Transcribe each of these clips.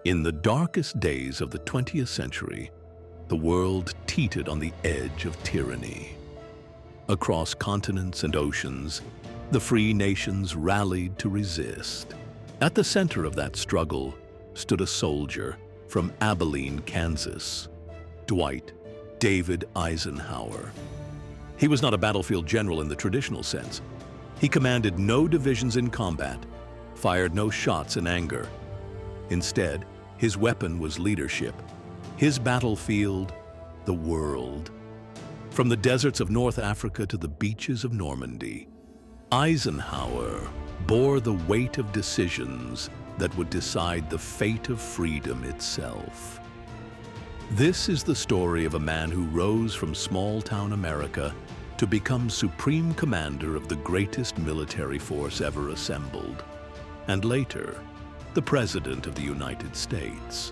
In the darkest days of the 20th century, the world teetered on the edge of tyranny. Across continents and oceans, the free nations rallied to resist. At the center of that struggle stood a soldier from Abilene, Kansas, Dwight David Eisenhower. He was not a battlefield general in the traditional sense. He commanded no divisions in combat, fired no shots in anger. Instead, his weapon was leadership. His battlefield, the world. From the deserts of North Africa to the beaches of Normandy, Eisenhower bore the weight of decisions that would decide the fate of freedom itself. This is the story of a man who rose from small-town America to become supreme commander of the greatest military force ever assembled, and later, the President of the United States.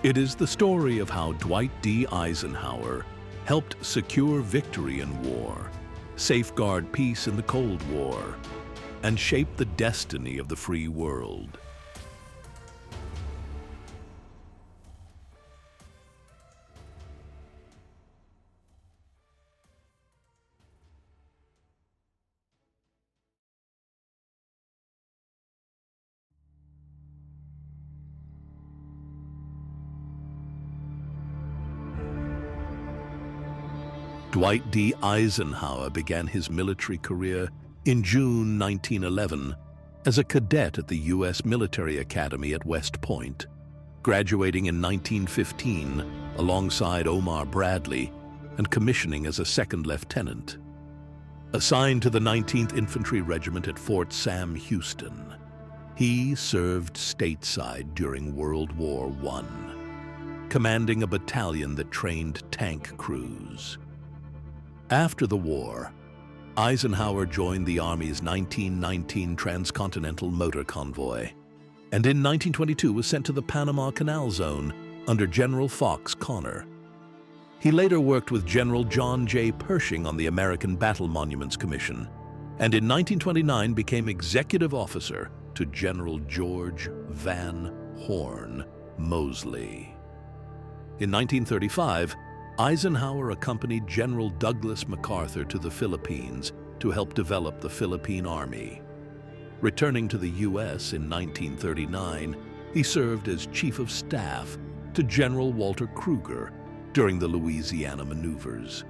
It is the story of how Dwight D. Eisenhower helped secure victory in war, safeguard peace in the Cold War, and shape the destiny of the free world. Dwight D. Eisenhower began his military career in June 1911 as a cadet at the U.S. Military Academy at West Point, graduating in 1915 alongside Omar Bradley and commissioning as a second lieutenant. Assigned to the 19th Infantry Regiment at Fort Sam Houston, he served stateside during World War I, commanding a battalion that trained tank crews. After the war, Eisenhower joined the Army's 1919 Transcontinental Motor Convoy, and in 1922 was sent to the Panama Canal Zone under General Fox Connor. He later worked with General John J. Pershing on the American Battle Monuments Commission, and in 1929 became executive officer to General George Van Horn Moseley. In 1935, Eisenhower accompanied General Douglas MacArthur to the Philippines to help develop the Philippine Army. Returning to the U.S. in 1939, he served as Chief of Staff to General Walter Kruger during the Louisiana maneuvers.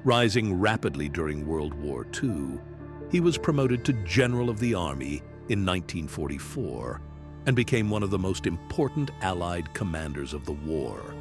Rising rapidly during World War II, he was promoted to General of the Army in 1944 and became one of the most important Allied commanders of the war.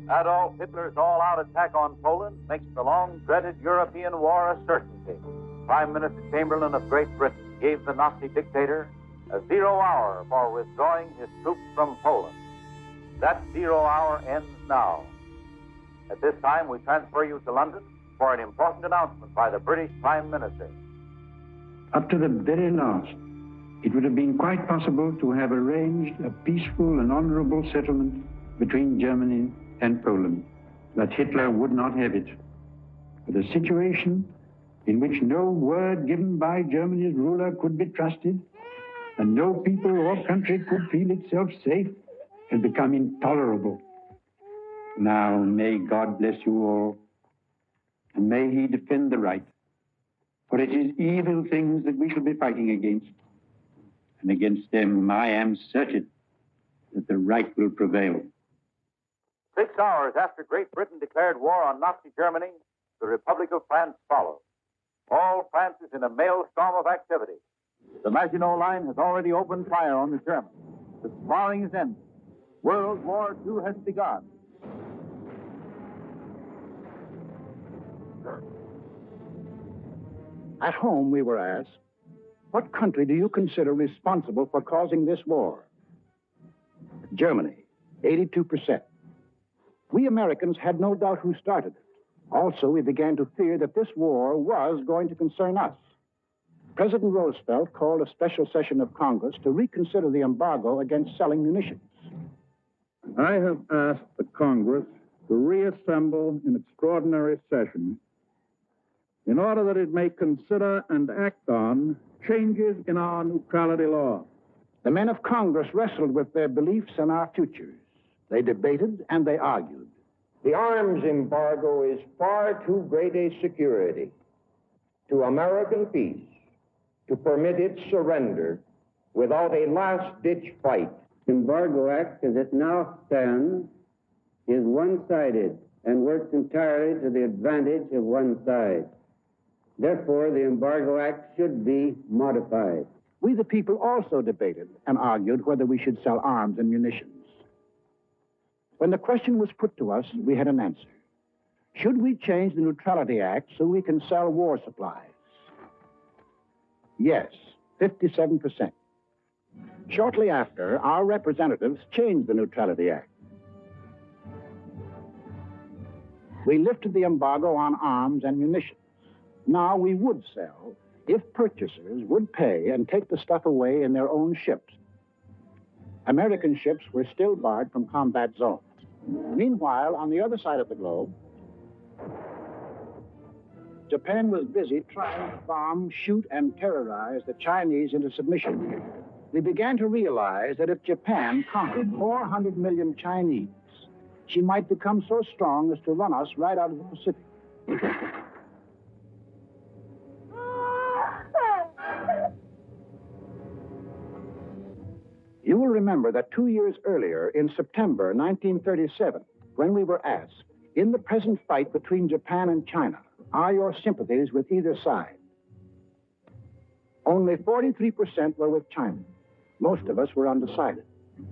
Adolf Hitler's all-out attack on Poland makes the long-dreaded European war a certainty. Prime Minister Chamberlain of Great Britain gave the Nazi dictator a 0 hour for withdrawing his troops from Poland. That 0 hour ends now. At this time, we transfer you to London for an important announcement by the British Prime Minister. Up to the very last, it would have been quite possible to have arranged a peaceful and honorable settlement between Germany and Poland, but Hitler would not have it. But a situation in which no word given by Germany's ruler could be trusted, and no people or country could feel itself safe, had become intolerable. Now may God bless you all, and may he defend the right, for it is evil things that we shall be fighting against, and against them I am certain that the right will prevail. 6 hours after Great Britain declared war on Nazi Germany, the Republic of France followed. All France is in a maelstrom of activity. The Maginot Line has already opened fire on the Germans. The sparring is ended. World War II has begun. At home, we were asked, what country do you consider responsible for causing this war? Germany, 82%. We Americans had no doubt who started it. Also, we began to fear that this war was going to concern us. President Roosevelt called a special session of Congress to reconsider the embargo against selling munitions. I have asked the Congress to reassemble in extraordinary session in order that it may consider and act on changes in our neutrality law. The men of Congress wrestled with their beliefs and our futures. They debated and they argued. The arms embargo is far too great a security to American peace to permit its surrender without a last-ditch fight. Embargo Act, as it now stands, is one-sided and works entirely to the advantage of one side. Therefore, the Embargo Act should be modified. We, the people, also debated and argued whether we should sell arms and munitions. When the question was put to us, we had an answer. Should we change the Neutrality Act so we can sell war supplies? Yes, 57%. Shortly after, our representatives changed the Neutrality Act. We lifted the embargo on arms and munitions. Now we would sell if purchasers would pay and take the stuff away in their own ships. American ships were still barred from combat zones. Meanwhile, on the other side of the globe, Japan was busy trying to bomb, shoot, and terrorize the Chinese into submission. We began to realize that if Japan conquered 400 million Chinese, she might become so strong as to run us right out of the Pacific. You will remember that 2 years earlier, in September 1937, when we were asked, in the present fight between Japan and China, are your sympathies with either side? Only 43% were with China. Most of us were undecided.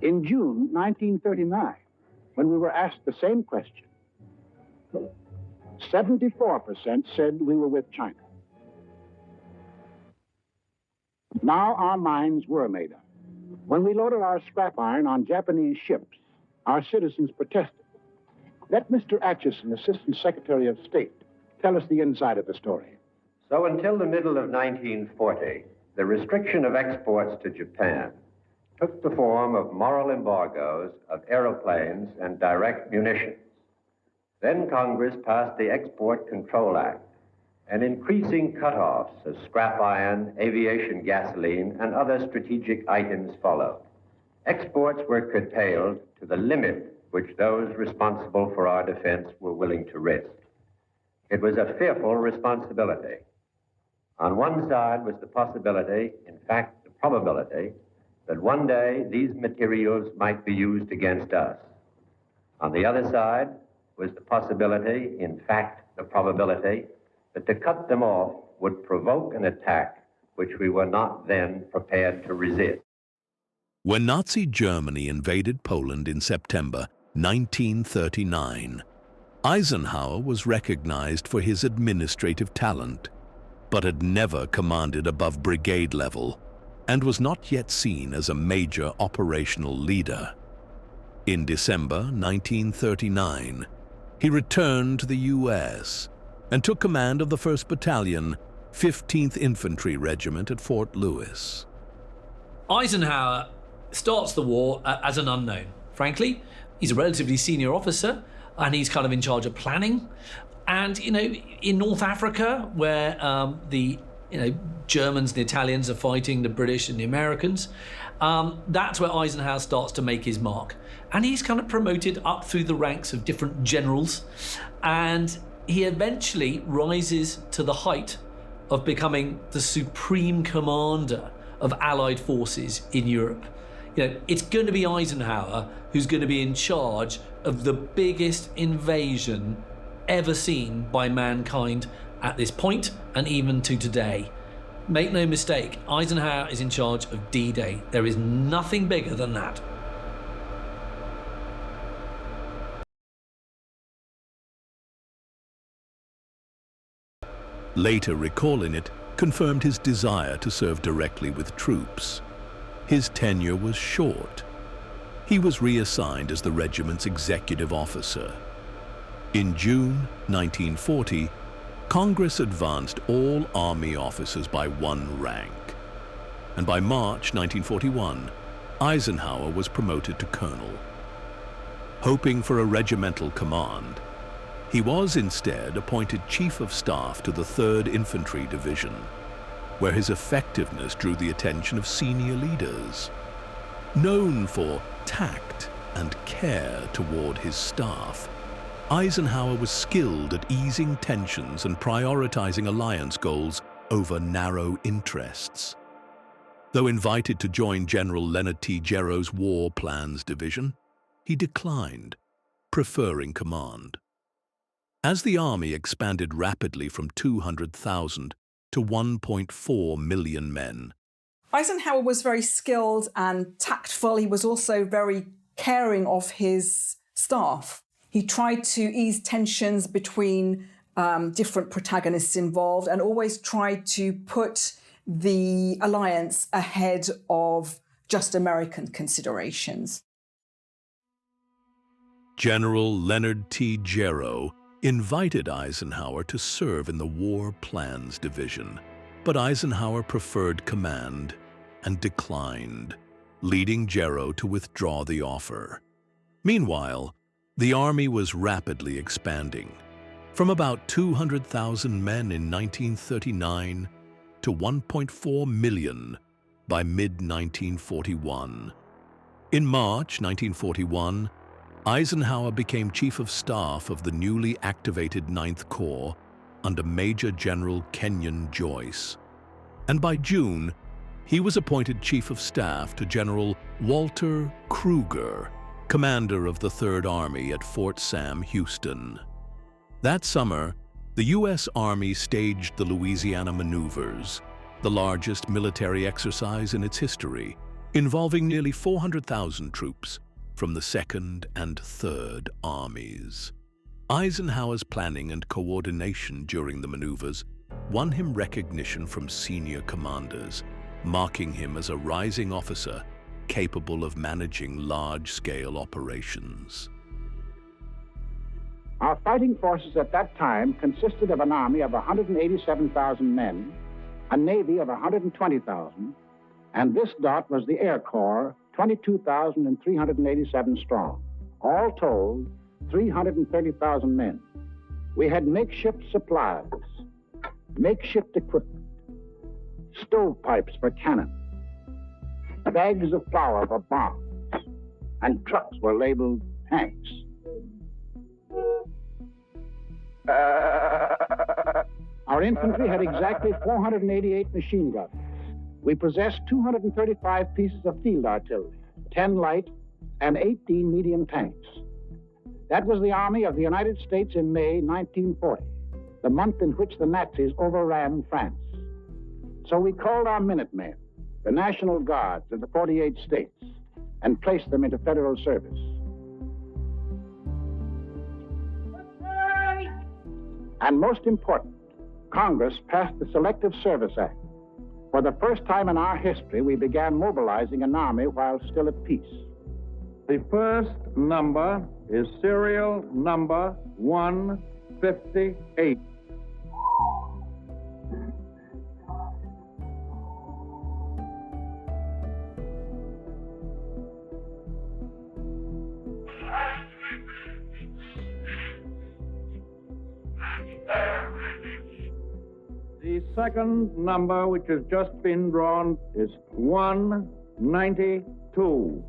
In June 1939, when we were asked the same question, 74% said we were with China. Now our minds were made up. When we loaded our scrap iron on Japanese ships, our citizens protested. Let Mr. Atchison, Assistant Secretary of State, tell us the inside of the story. So until the middle of 1940, the restriction of exports to Japan took the form of moral embargoes of aeroplanes and direct munitions. Then Congress passed the Export Control Act, and increasing cutoffs of scrap iron, aviation gasoline, and other strategic items followed. Exports were curtailed to the limit which those responsible for our defense were willing to risk. It was a fearful responsibility. On one side was the possibility, in fact, the probability, that one day these materials might be used against us. On the other side was the possibility, in fact, the probability, that to cut them off would provoke an attack which we were not then prepared to resist. When Nazi Germany invaded Poland in September 1939, Eisenhower was recognized for his administrative talent, but had never commanded above brigade level and was not yet seen as a major operational leader. In December 1939, he returned to the U.S. and took command of the 1st Battalion, 15th Infantry Regiment at Fort Lewis. Eisenhower starts the war as an unknown. Frankly, he's a relatively senior officer and he's kind of in charge of planning. And, in North Africa, where the Germans and the Italians are fighting the British and the Americans, that's where Eisenhower starts to make his mark. And he's kind of promoted up through the ranks of different generals. And he eventually rises to the height of becoming the supreme commander of Allied forces in Europe. It's going to be Eisenhower who's going to be in charge of the biggest invasion ever seen by mankind at this point and even to today. Make no mistake, Eisenhower is in charge of D-Day. There is nothing bigger than that. Later recalling it, confirmed his desire to serve directly with troops. His tenure was short. He was reassigned as the regiment's executive officer. In June 1940, Congress advanced all Army officers by one rank. And by March 1941, Eisenhower was promoted to colonel. hoping for a regimental command. He was instead appointed Chief of Staff to the 3rd Infantry Division, where his effectiveness drew the attention of senior leaders. Known for tact and care toward his staff, Eisenhower was skilled at easing tensions and prioritizing alliance goals over narrow interests. Though invited to join General Leonard T. Gero's War Plans Division, he declined, preferring command. As the army expanded rapidly from 200,000 to 1.4 million men, Eisenhower was very skilled and tactful. He was also very caring of his staff. He tried to ease tensions between different protagonists involved and always tried to put the alliance ahead of just American considerations. General Leonard T. Gero invited Eisenhower to serve in the War Plans Division, but Eisenhower preferred command and declined, leading Gero to withdraw the offer. Meanwhile, the Army was rapidly expanding, from about 200,000 men in 1939 to 1.4 million by mid-1941. In March 1941, Eisenhower became Chief of Staff of the newly activated 9th Corps under Major General Kenyon Joyce, and by June, he was appointed Chief of Staff to General Walter Kruger, commander of the 3rd Army at Fort Sam Houston. That summer, the U.S. Army staged the Louisiana Maneuvers, the largest military exercise in its history, involving nearly 400,000 troops from the 2nd and 3rd Armies. Eisenhower's planning and coordination during the maneuvers won him recognition from senior commanders, marking him as a rising officer capable of managing large-scale operations. Our fighting forces at that time consisted of an army of 187,000 men, a navy of 120,000, and this dot was the Air Corps, 22,387 strong. All told, 330,000 men. We had makeshift supplies, makeshift equipment, stovepipes for cannon, bags of flour for bombs, and trucks were labeled tanks. Our infantry had exactly 488 machine guns. We possessed 235 pieces of field artillery, 10 light and 18 medium tanks. That was the Army of the United States in May 1940, the month in which the Nazis overran France. So we called our Minutemen, the National Guards of the 48 states, and placed them into federal service. And most important, Congress passed the Selective Service Act. For the first time in our history, we began mobilizing an army while still at peace. The first number is serial number 158. The second number, which has just been drawn, is 192.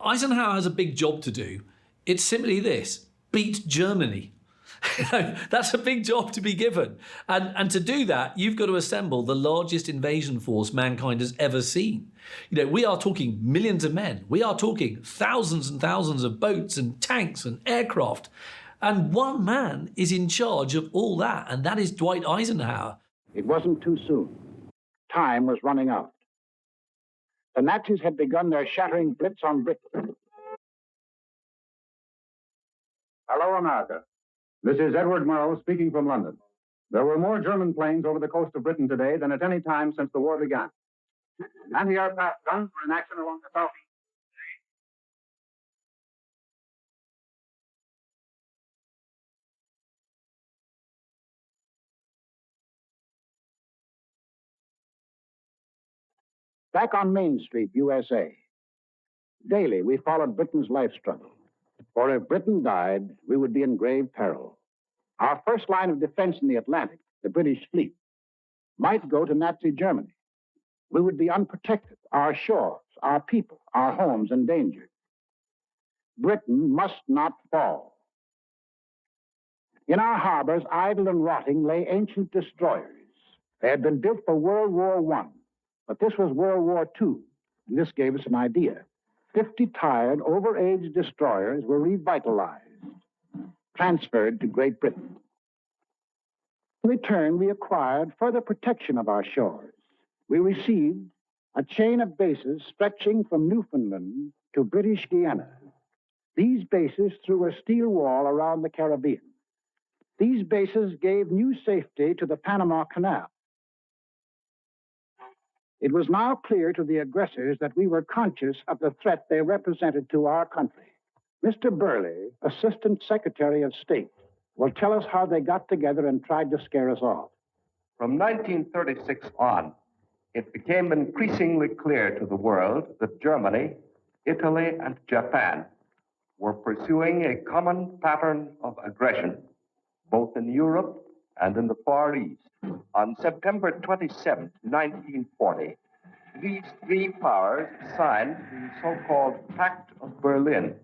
Eisenhower has a big job to do. It's simply this: beat Germany. That's a big job to be given. And to do that, you've got to assemble the largest invasion force mankind has ever seen. We are talking millions of men. We are talking thousands and thousands of boats and tanks and aircraft. And one man is in charge of all that, and that is Dwight Eisenhower. It wasn't too soon. Time was running out. The Nazis had begun their shattering blitz on Britain. Hello, America. This is Edward Murrow speaking from London. There were more German planes over the coast of Britain today than at any time since the war began. Anti-aircraft guns were in action along the southeast. Back on Main Street, USA, daily we followed Britain's life struggle. For if Britain died, we would be in grave peril. Our first line of defense in the Atlantic, the British fleet, might go to Nazi Germany. We would be unprotected, our shores, our people, our homes endangered. Britain must not fall. In our harbors, idle and rotting, lay ancient destroyers. They had been built for World War I, but this was World War II, and this gave us an idea. 50 tired, overaged destroyers were revitalized, transferred to Great Britain. In return, we acquired further protection of our shores. We received a chain of bases stretching from Newfoundland to British Guiana. These bases threw a steel wall around the Caribbean. These bases gave new safety to the Panama Canal. It was now clear to the aggressors that we were conscious of the threat they represented to our country. Mr. Burley, Assistant Secretary of State, will tell us how they got together and tried to scare us off. From 1936 on, it became increasingly clear to the world that Germany, Italy, and Japan were pursuing a common pattern of aggression, both in Europe and in the Far East. On September 27, 1940, these three powers signed the so-called Pact of Berlin,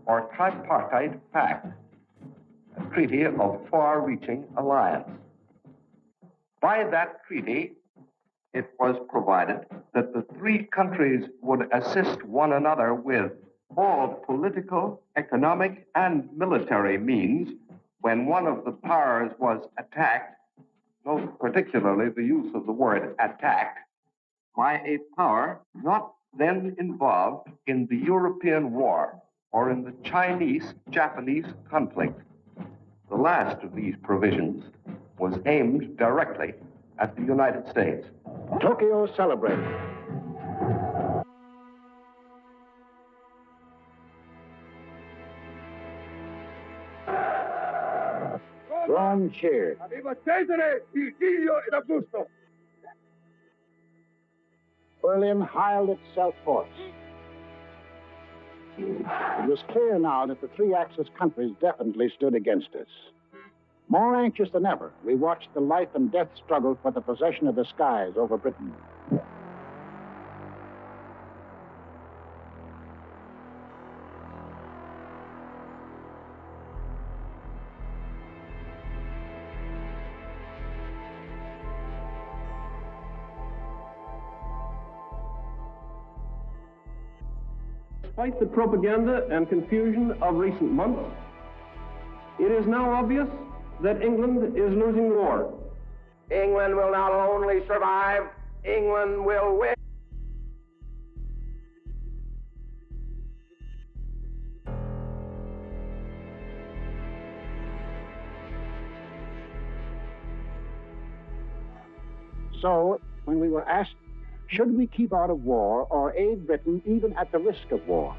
or Tripartite Pact, a treaty of far-reaching alliance. By that treaty, it was provided that the three countries would assist one another with all political, economic, and military means when one of the powers was attacked. Note particularly the use of the word attack, by a power not then involved in the European war or in the Chinese-Japanese conflict. The last of these provisions was aimed directly at the United States. Tokyo celebrated. Rome cheered. Berlin hired itself forth. It was clear now that the three Axis countries definitely stood against us. More anxious than ever, we watched the life and death struggle for the possession of the skies over Britain. Despite the propaganda and confusion of recent months, it is now obvious that England is losing the war. England will not only survive, England will win. So, when we were asked, should we keep out of war or aid Britain even at the risk of war?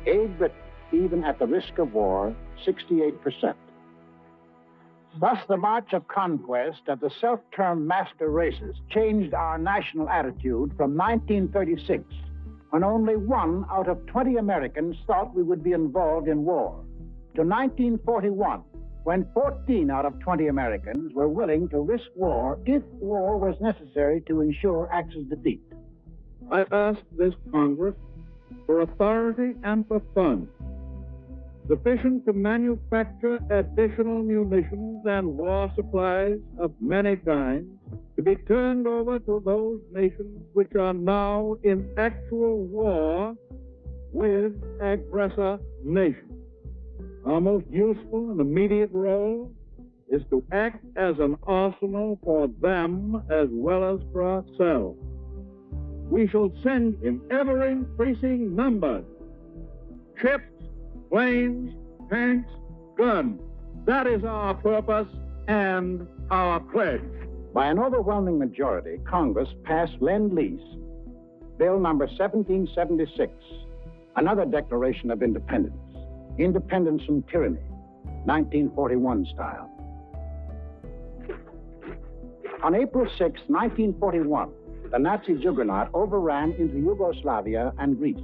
Aid Britain even at the risk of war, 68%. Thus, the march of conquest of the self-termed master races changed our national attitude from 1936, when only 1 out of 20 Americans thought we would be involved in war, to 1941, when 14 out of 20 Americans were willing to risk war if war was necessary to ensure Axis defeat. I asked this Congress for authority and for funds, sufficient to manufacture additional munitions and war supplies of many kinds to be turned over to those nations which are now in actual war with aggressor nations. Our most useful and immediate role is to act as an arsenal for them as well as for ourselves. We shall send in ever-increasing numbers ships, planes, tanks, guns. That is our purpose and our pledge. By an overwhelming majority, Congress passed Lend-Lease, Bill number 1776, another declaration of independence. Independence from tyranny, 1941 style. On April 6, 1941, the Nazi juggernaut overran into Yugoslavia and Greece.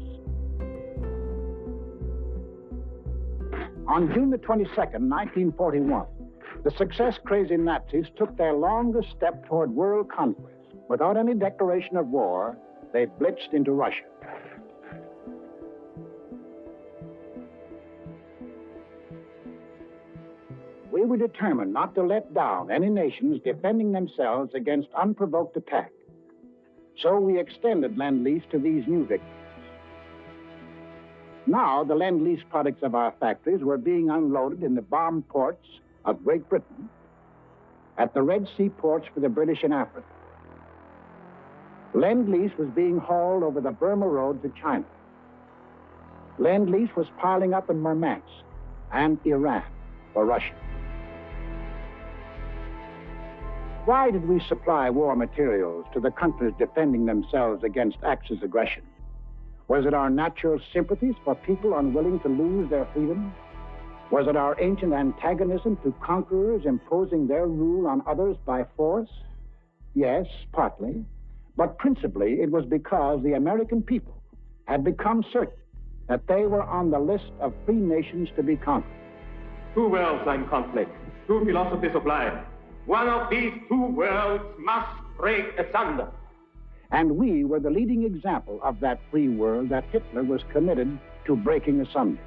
On June the 22nd, 1941, the success-crazy Nazis took their longest step toward world conquest. Without any declaration of war, they blitzed into Russia. We were determined not to let down any nations defending themselves against unprovoked attack. So we extended Lend-Lease to these new victims. Now, the Lend-Lease products of our factories were being unloaded in the bombed ports of Great Britain, at the Red Sea ports for the British in Africa. Lend-Lease was being hauled over the Burma Road to China. Lend-Lease was piling up in Murmansk and Iran for Russia. Why did we supply war materials to the countries defending themselves against Axis aggression? Was it our natural sympathies for people unwilling to lose their freedom? Was it our ancient antagonism to conquerors imposing their rule on others by force? Yes, partly. But principally, it was because the American people had become certain that they were on the list of free nations to be conquered. Two worlds are in conflict, two philosophies of life. One of these two worlds must break asunder. And we were the leading example of that free world that Hitler was committed to breaking asunder.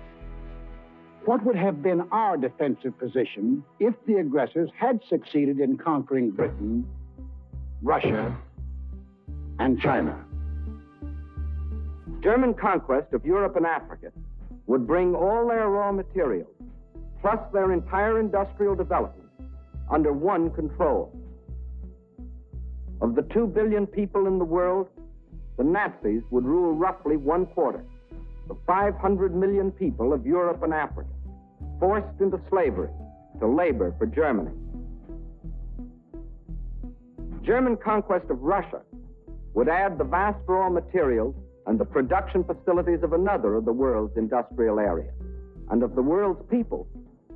What would have been our defensive position if the aggressors had succeeded in conquering Britain, Russia, and China? German conquest of Europe and Africa would bring all their raw materials, plus their entire industrial development, under one control. Of the 2 billion people in the world, the Nazis would rule roughly 1/4, the 500 million people of Europe and Africa, forced into slavery to labor for Germany. German conquest of Russia would add the vast raw materials and the production facilities of another of the world's industrial areas. And of the world's people,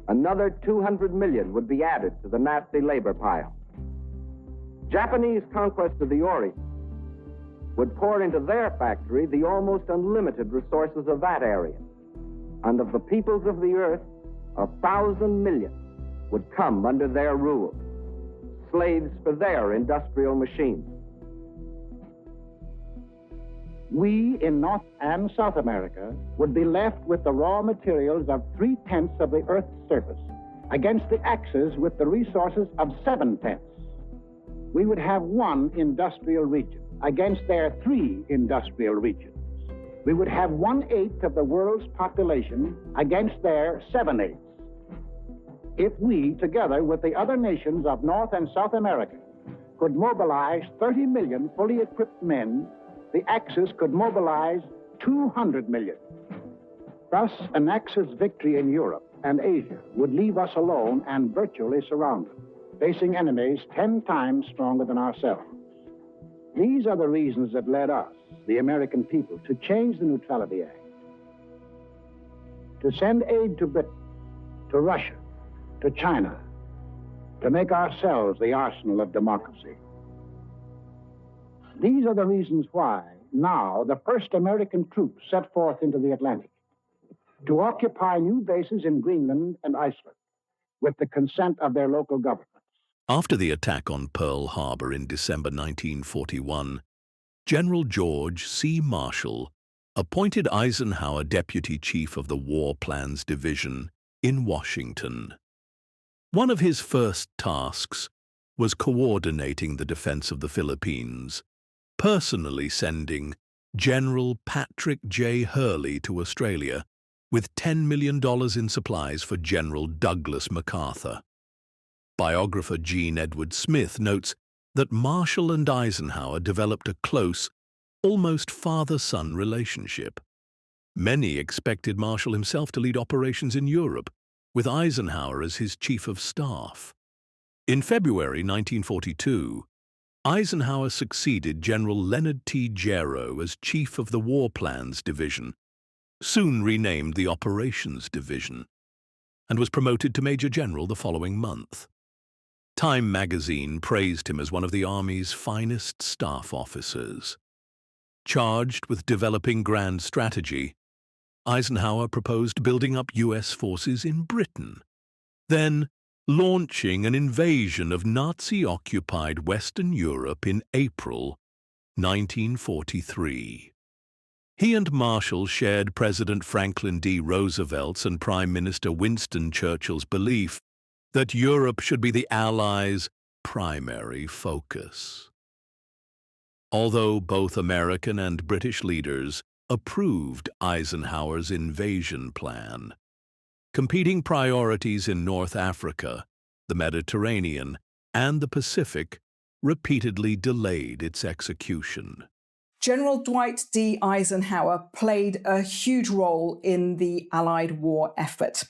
another 200 million would be added to the Nazi labor pile. Japanese conquest of the Orient would pour into their factory the almost unlimited resources of that area. And of the peoples of the earth, 1,000 million would come under their rule, slaves for their industrial machines. We in North and South America would be left with the raw materials of 3/10 of the Earth's surface against the Axis with the resources of 7/10. We would have one industrial region against their 3 industrial regions. We would have 1/8 of the world's population against their 7/8. If we, together with the other nations of North and South America, could mobilize 30 million fully equipped men, the Axis could mobilize 200 million. Thus, an Axis victory in Europe and Asia would leave us alone and virtually surrounded, facing enemies 10 times stronger than ourselves. These are the reasons that led us, the American people, to change the Neutrality Act, to send aid to Britain, to Russia, to China, to make ourselves the arsenal of democracy. These are the reasons why now the first American troops set forth into the Atlantic to occupy new bases in Greenland and Iceland with the consent of their local governments. After the attack on Pearl Harbor in December 1941, General George C. Marshall appointed Eisenhower Deputy Chief of the War Plans Division in Washington. One of his first tasks was coordinating the defense of the Philippines, personally sending General Patrick J. Hurley to Australia with $10 million in supplies for General Douglas MacArthur. Biographer Gene Edward Smith notes that Marshall and Eisenhower developed a close, almost father-son relationship. Many expected Marshall himself to lead operations in Europe, with Eisenhower as his chief of staff. In February 1942, Eisenhower succeeded General Leonard T. Gero as chief of the War Plans Division, soon renamed the Operations Division, and was promoted to Major General the following month. Time magazine praised him as one of the Army's finest staff officers. Charged with developing grand strategy, Eisenhower proposed building up U.S. forces in Britain, then launching an invasion of Nazi-occupied Western Europe in April 1943. He and Marshall shared President Franklin D. Roosevelt's and Prime Minister Winston Churchill's belief that Europe should be the Allies' primary focus. Although both American and British leaders approved Eisenhower's invasion plan, competing priorities in North Africa, the Mediterranean, and the Pacific repeatedly delayed its execution. General Dwight D. Eisenhower played a huge role in the Allied war effort.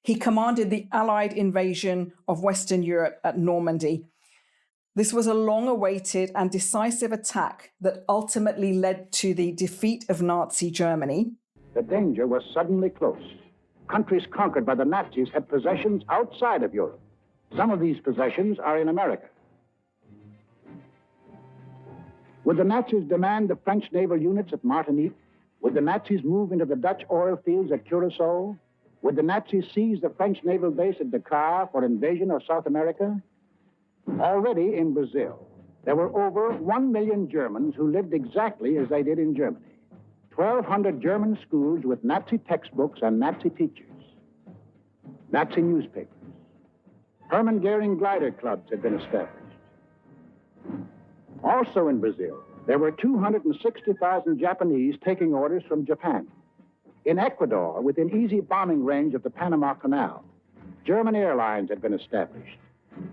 He commanded the Allied invasion of Western Europe at Normandy. This was a long-awaited and decisive attack that ultimately led to the defeat of Nazi Germany. The danger was suddenly close. Countries conquered by the Nazis had possessions outside of Europe. Some of these possessions are in America. Would the Nazis demand the French naval units at Martinique? Would the Nazis move into the Dutch oil fields at Curacao? Would the Nazis seize the French naval base at Dakar for invasion of South America? Already in Brazil, there were over 1 million Germans who lived exactly as they did in Germany. 1,200 German schools with Nazi textbooks and Nazi teachers. Nazi newspapers. Hermann Goering glider clubs had been established. Also in Brazil, there were 260,000 Japanese taking orders from Japan. In Ecuador, within easy bombing range of the Panama Canal, German airlines had been established.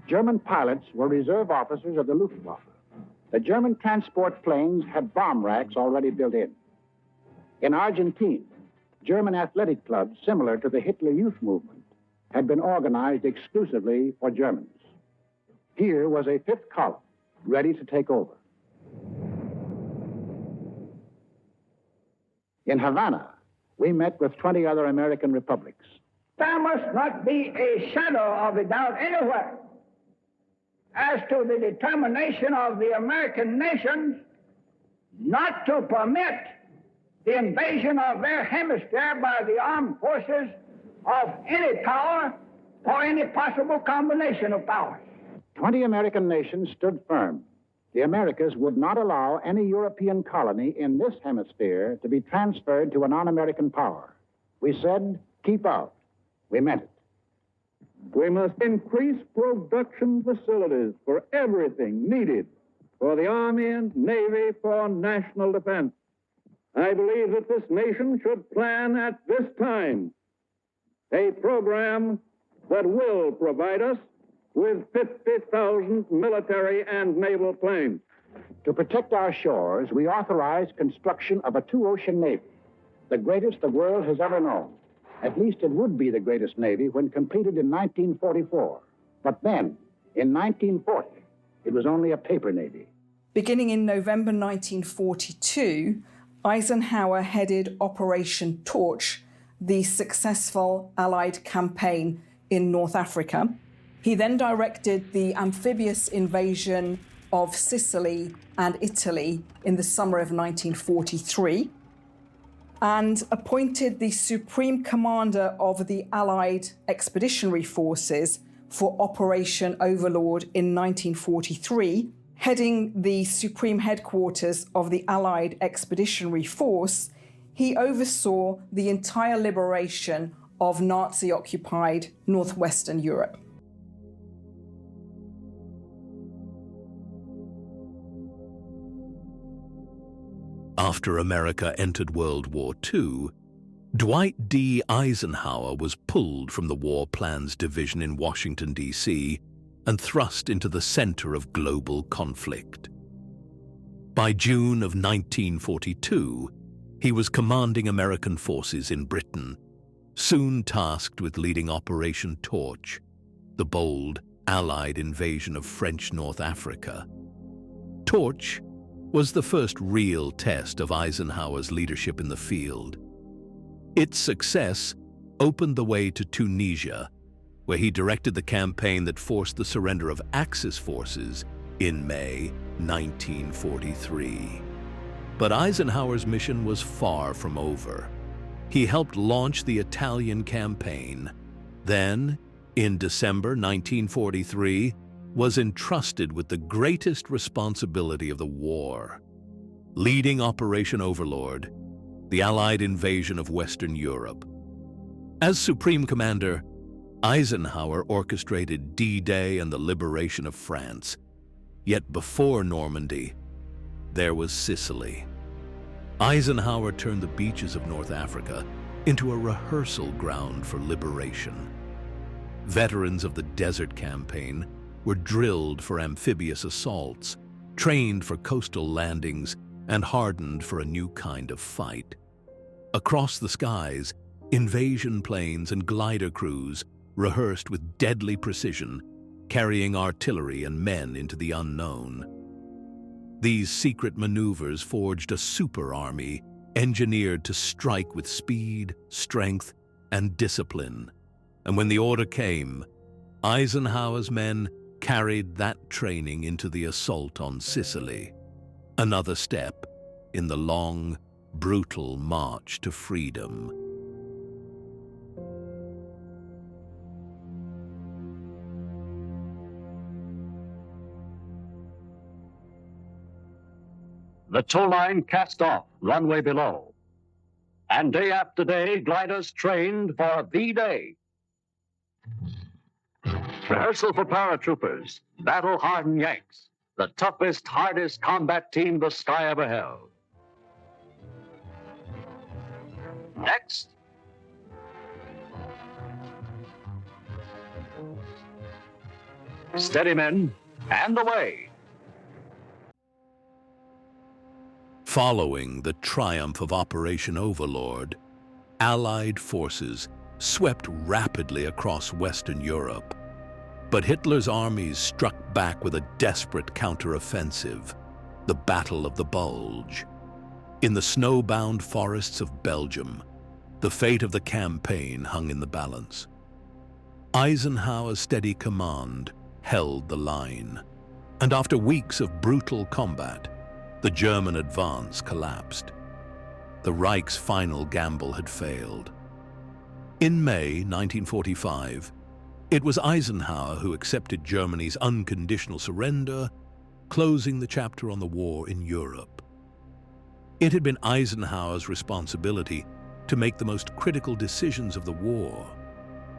German pilots were reserve officers of the Luftwaffe. The German transport planes had bomb racks already built in. In Argentina, German athletic clubs similar to the Hitler Youth Movement had been organized exclusively for Germans. Here was a fifth column ready to take over. In Havana, we met with 20 other American republics. There must not be a shadow of a doubt anywhere as to the determination of the American nations not to permit the invasion of their hemisphere by the armed forces of any power or any possible combination of powers. 20 American nations stood firm. The Americas would not allow any European colony in this hemisphere to be transferred to a non-American power. We said, keep out. We meant it. We must increase production facilities for everything needed for the Army and Navy for national defense. I believe that this nation should plan at this time a program that will provide us with 50,000 military and naval planes. To protect our shores, we authorized construction of a two-ocean navy, the greatest the world has ever known. At least it would be the greatest navy when completed in 1944. But then, in 1940, it was only a paper navy. Beginning in November 1942, Eisenhower headed Operation Torch, the successful Allied campaign in North Africa. He then directed the amphibious invasion of Sicily and Italy in the summer of 1943 and appointed the Supreme Commander of the Allied Expeditionary Forces for Operation Overlord in 1943, heading the supreme headquarters of the Allied Expeditionary Force, he oversaw the entire liberation of Nazi-occupied northwestern Europe. After America entered World War II, Dwight D. Eisenhower was pulled from the War Plans Division in Washington, D.C., and thrust into the center of global conflict. By June of 1942, he was commanding American forces in Britain, soon tasked with leading Operation Torch, the bold Allied invasion of French North Africa. Torch was the first real test of Eisenhower's leadership in the field. Its success opened the way to Tunisia, where he directed the campaign that forced the surrender of Axis forces in May 1943. But Eisenhower's mission was far from over. He helped launch the Italian campaign, then, in December 1943, was entrusted with the greatest responsibility of the war, leading Operation Overlord, the Allied invasion of Western Europe. As Supreme Commander, Eisenhower orchestrated D-Day and the liberation of France. Yet before Normandy, there was Sicily. Eisenhower turned the beaches of North Africa into a rehearsal ground for liberation. Veterans of the Desert Campaign were drilled for amphibious assaults, trained for coastal landings, and hardened for a new kind of fight. Across the skies, invasion planes and glider crews rehearsed with deadly precision, carrying artillery and men into the unknown. These secret maneuvers forged a super army engineered to strike with speed, strength, and discipline. And when the order came, Eisenhower's men carried that training into the assault on Sicily, another step in the long, brutal march to freedom. The tow line cast off, runway below. And day after day, gliders trained for the day. Rehearsal for paratroopers, battle-hardened Yanks, the toughest, hardest combat team the sky ever held. Next, steady men, and away. Following the triumph of Operation Overlord, Allied forces swept rapidly across Western Europe. But Hitler's armies struck back with a desperate counteroffensive, the Battle of the Bulge. In the snow-bound forests of Belgium, the fate of the campaign hung in the balance. Eisenhower's steady command held the line, and after weeks of brutal combat, the German advance collapsed. The Reich's final gamble had failed. In May 1945, it was Eisenhower who accepted Germany's unconditional surrender, closing the chapter on the war in Europe. It had been Eisenhower's responsibility to make the most critical decisions of the war: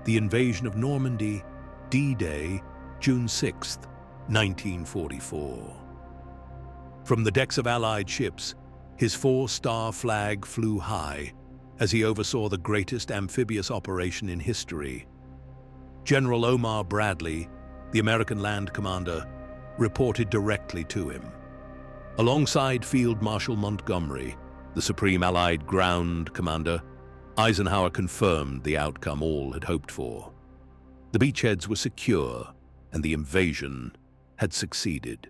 the invasion of Normandy, D-Day, June 6, 1944. From the decks of Allied ships, his 4-star flag flew high as he oversaw the greatest amphibious operation in history. General Omar Bradley, the American land commander, reported directly to him. Alongside Field Marshal Montgomery, the Supreme Allied Ground Commander, Eisenhower confirmed the outcome all had hoped for. The beachheads were secure, and the invasion had succeeded.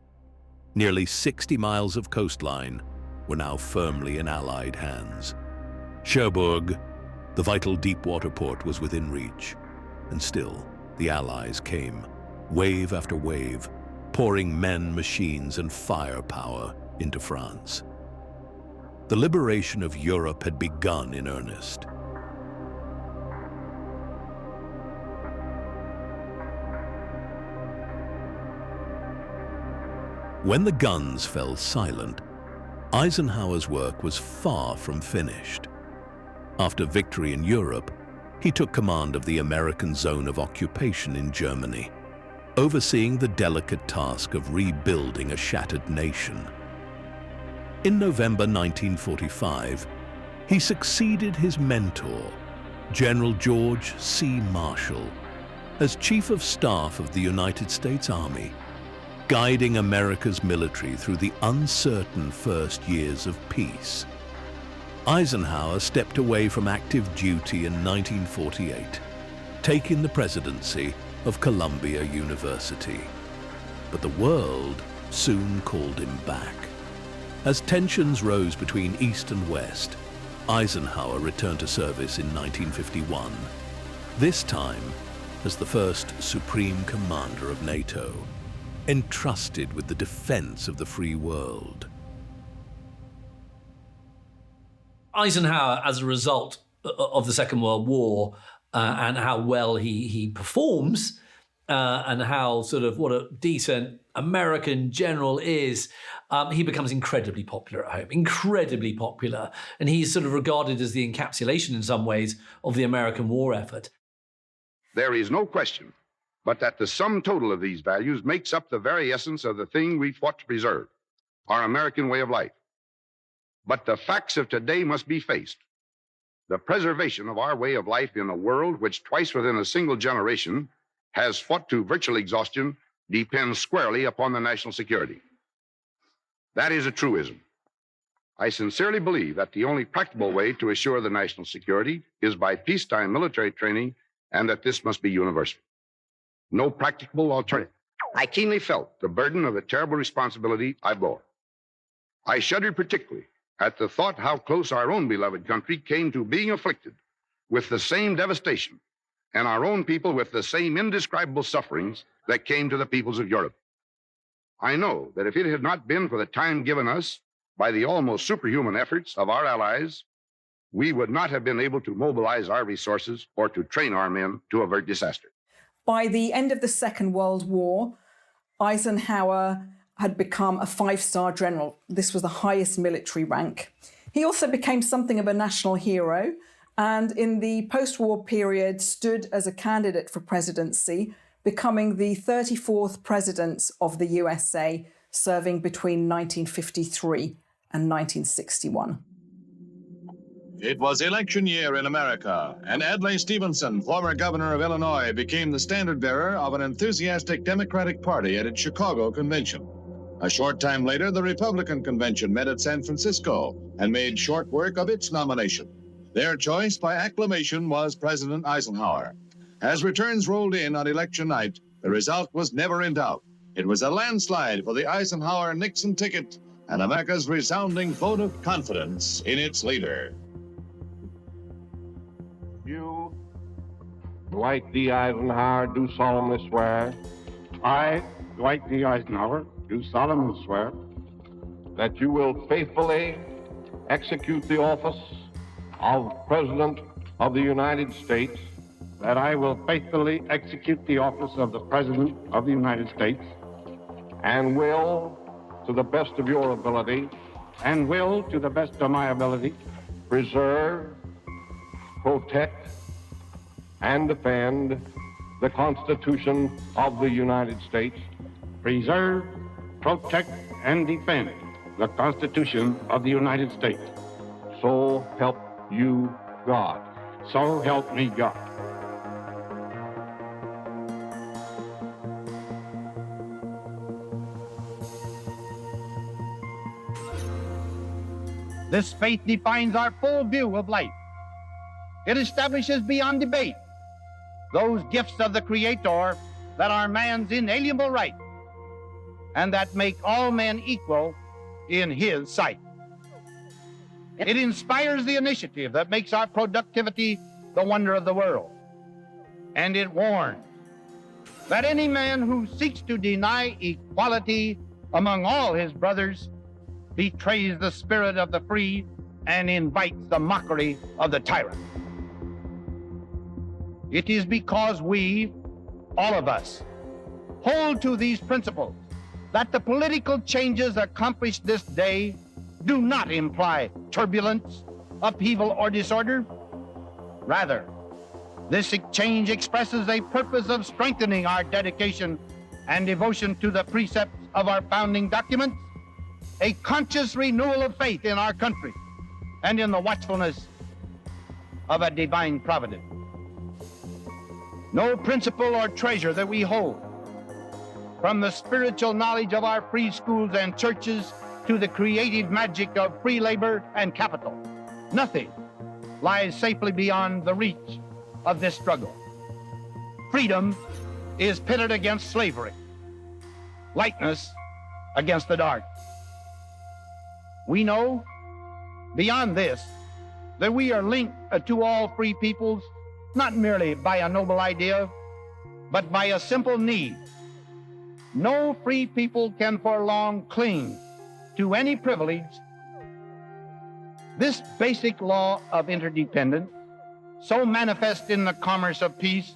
Nearly 60 miles of coastline were now firmly in Allied hands. Cherbourg, the vital deep-water port, was within reach. And still, the Allies came, wave after wave, pouring men, machines, and firepower into France. The liberation of Europe had begun in earnest. When the guns fell silent, Eisenhower's work was far from finished. After victory in Europe, he took command of the American zone of occupation in Germany, overseeing the delicate task of rebuilding a shattered nation. In November 1945, he succeeded his mentor, General George C. Marshall, as Chief of Staff of the United States Army, guiding America's military through the uncertain first years of peace. Eisenhower stepped away from active duty in 1948, taking the presidency of Columbia University. But the world soon called him back. As tensions rose between East and West, Eisenhower returned to service in 1951, this time as the first Supreme Commander of NATO, entrusted with the defense of the free world. Eisenhower, as a result of the Second World War and how well he performs and how sort of what a decent American general is, he becomes incredibly popular at home, incredibly popular. And he's sort of regarded as the encapsulation in some ways of the American war effort. There is no question but that the sum total of these values makes up the very essence of the thing we fought to preserve, our American way of life. But the facts of today must be faced. The preservation of our way of life in a world which twice within a single generation has fought to virtual exhaustion depends squarely upon the national security. That is a truism. I sincerely believe that the only practicable way to assure the national security is by peacetime military training, and that this must be universal. No practicable alternative. I keenly felt the burden of the terrible responsibility I bore. I shuddered particularly at the thought how close our own beloved country came to being afflicted with the same devastation, and our own people with the same indescribable sufferings that came to the peoples of Europe. I know that if it had not been for the time given us by the almost superhuman efforts of our allies, we would not have been able to mobilize our resources or to train our men to avert disaster. By the end of the Second World War, Eisenhower had become a 5-star general. This was the highest military rank. He also became something of a national hero, and in the post-war period stood as a candidate for presidency, becoming the 34th president of the USA, serving between 1953 and 1961. It was election year in America, and Adlai Stevenson, former governor of Illinois, became the standard bearer of an enthusiastic Democratic Party at its Chicago convention. A short time later, the Republican convention met at San Francisco and made short work of its nomination. Their choice by acclamation was President Eisenhower. As returns rolled in on election night, the result was never in doubt. It was a landslide for the Eisenhower-Nixon ticket and America's resounding vote of confidence in its leader. You, Dwight D. Eisenhower, do solemnly swear. I, Dwight D. Eisenhower, do solemnly swear that you will faithfully execute the office of President of the United States. That I will faithfully execute the office of the President of the United States. And will, to the best of your ability. And will, to the best of my ability. Preserve, protect, and defend the Constitution of the United States. Preserve, protect, and defend the Constitution of the United States. So help you God. So help me God. This faith defines our full view of life. It establishes beyond debate those gifts of the Creator that are man's inalienable right and that make all men equal in His sight. It inspires the initiative that makes our productivity the wonder of the world. And it warns that any man who seeks to deny equality among all his brothers betrays the spirit of the free and invites the mockery of the tyrant. It is because we, all of us, hold to these principles that the political changes accomplished this day do not imply turbulence, upheaval, or disorder. Rather, this exchange expresses a purpose of strengthening our dedication and devotion to the precepts of our founding documents, a conscious renewal of faith in our country and in the watchfulness of a divine providence. No principle or treasure that we hold, from the spiritual knowledge of our free schools and churches to the creative magic of free labor and capital, nothing lies safely beyond the reach of this struggle. Freedom is pitted against slavery, lightness against the dark. We know, beyond this, that we are linked to all free peoples, not merely by a noble idea, but by a simple need. No free people can for long cling to any privilege. This basic law of interdependence, so manifest in the commerce of peace,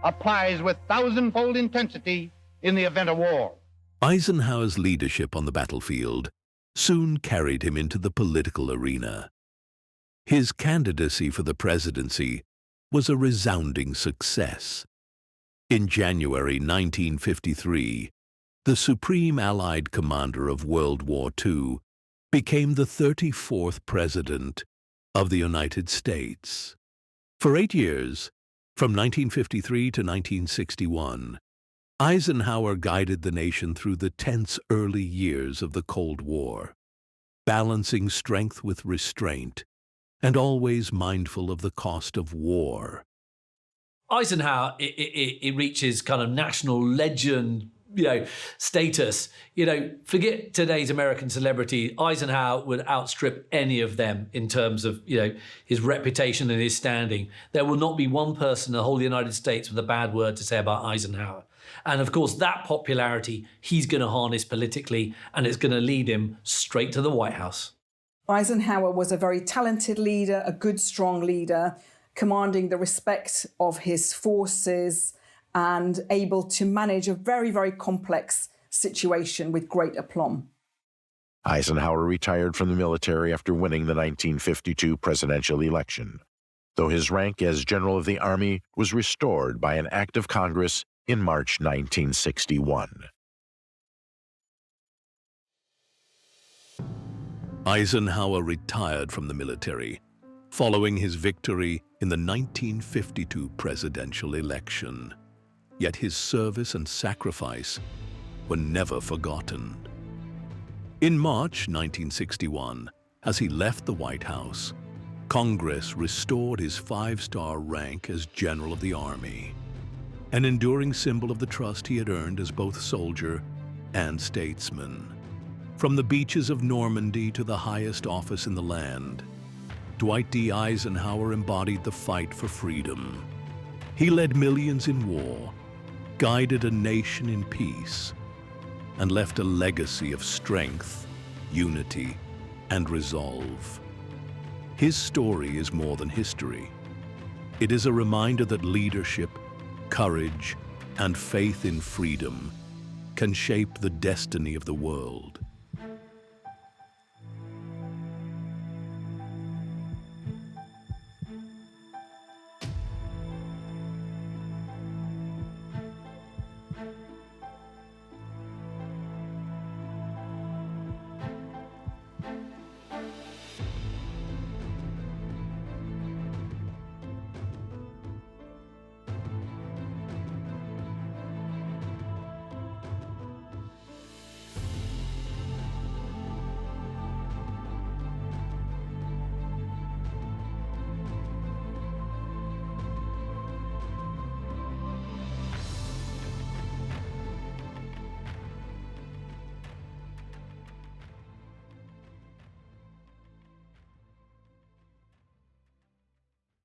applies with thousandfold intensity in the event of war. Eisenhower's leadership on the battlefield soon carried him into the political arena. His candidacy for the presidency was a resounding success. In January 1953, the Supreme Allied Commander of World War II became the 34th President of the United States. For 8 years, from 1953 to 1961, Eisenhower guided the nation through the tense early years of the Cold War, balancing strength with restraint and always mindful of the cost of war. Eisenhower, it reaches kind of national legend, status. Forget today's American celebrity. Eisenhower would outstrip any of them in terms of, his reputation and his standing. There will not be one person in the whole United States with a bad word to say about Eisenhower. And of course, that popularity he's going to harness politically, and it's going to lead him straight to the White House. Eisenhower was a very talented leader, a good, strong leader, commanding the respect of his forces and able to manage a very, very complex situation with great aplomb. Eisenhower retired from the military after winning the 1952 presidential election, though his rank as General of the Army was restored by an act of Congress in March 1961. Eisenhower retired from the military following his victory in the 1952 presidential election. Yet his service and sacrifice were never forgotten. In March 1961, as he left the White House, Congress restored his 5-star rank as General of the Army, an enduring symbol of the trust he had earned as both soldier and statesman. From the beaches of Normandy to the highest office in the land, Dwight D. Eisenhower embodied the fight for freedom. He led millions in war, guided a nation in peace, and left a legacy of strength, unity, and resolve. His story is more than history. It is a reminder that leadership, courage, and faith in freedom can shape the destiny of the world.